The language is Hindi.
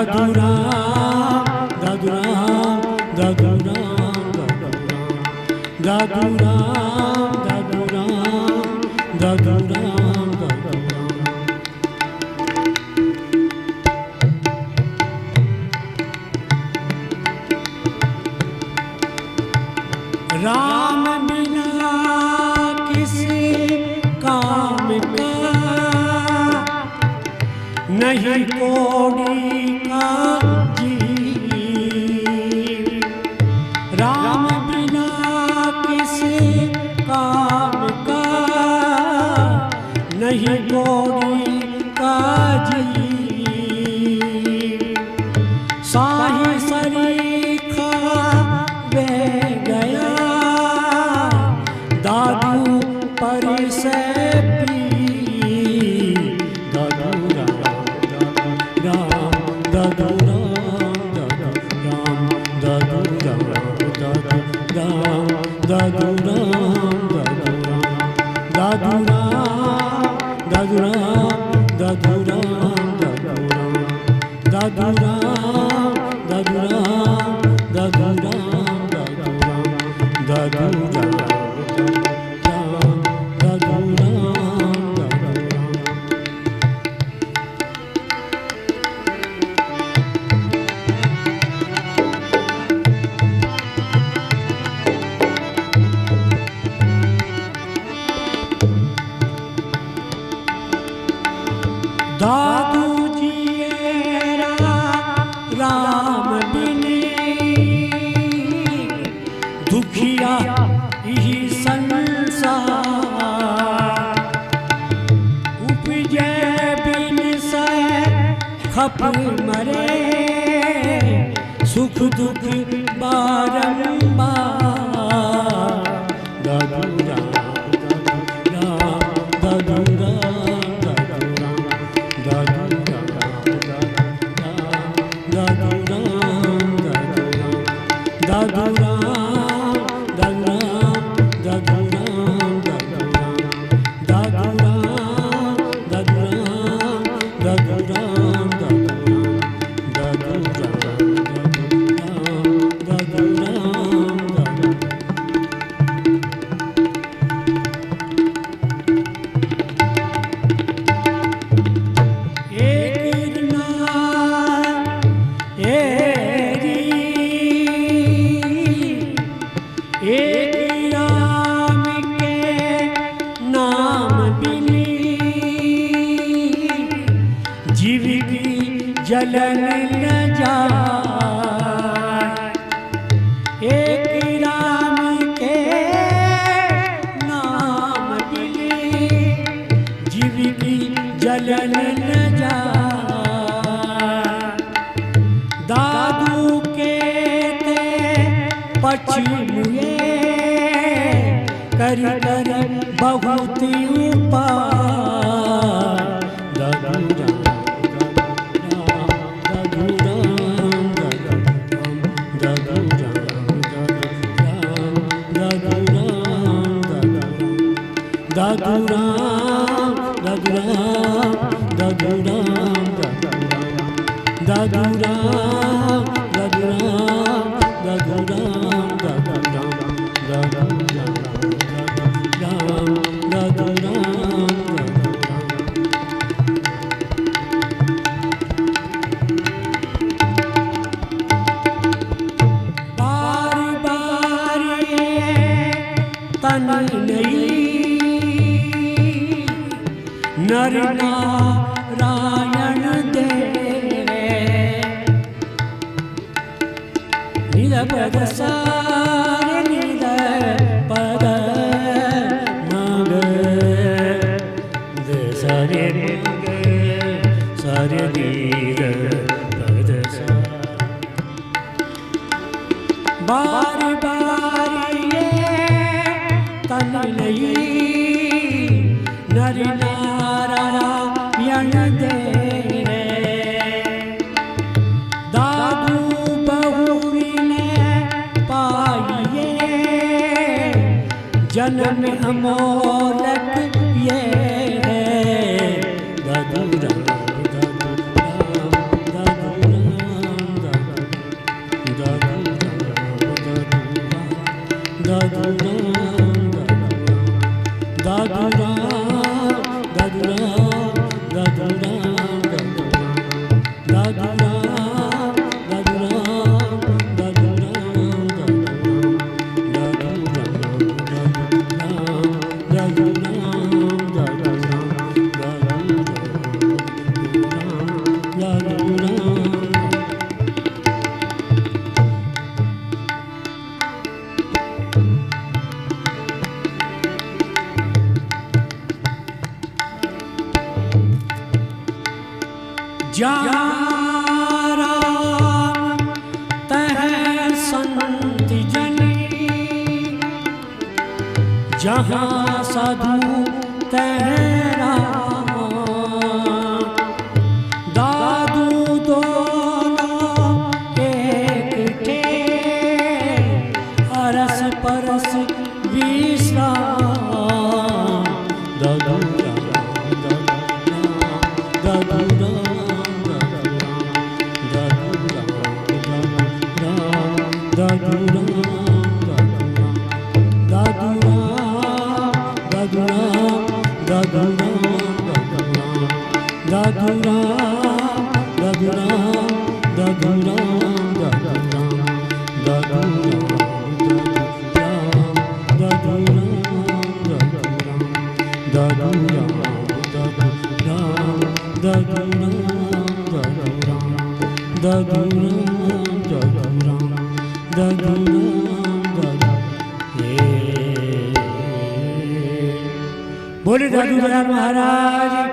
दादू राम दादू राम दादू राम दादू राम दादू राम दादू राम दादू राम राम बिना किसी काम का नहीं कोड़ी का जीव। राम बिना किसी काम का नहीं कोड़ी का जीव। साही सरीखा वे गया दादू पर से पी। दादू राम दादू राम दादू राम दादू राम दादू राम दादू राम दादू राम दादू राम दादू राम दादू राम दादू राम दादू जी राम बिने दुखिया यही संसार। उपजे बिन से खप मरे सुख दुख बारंबार। दादू राम दादू राम दादू जलन न जाए। एक राम के नाम बिने जीव की जलन न जाए। दादू के ते पछुए कर कर बहुत उपाय। दादू दादू राम दादू राम दादू राम दादू राम दादू राम दादू राम दादू राम दादू राम बार बार तन नहीं नर नारायण देवे। निध पद सारे निध पद मग दे सारे मग सारे निध पद सा। बार बार ये तन नहीं नर नारायण देवे। दादू बहु ने पाइए जन्म अमोलक ये है। दादू राम दादू राम दादू राम जहाँ साधु तेरा दादू दोनों एक थे अरस परस विश्राम दादू बोले दादू दयाल महाराज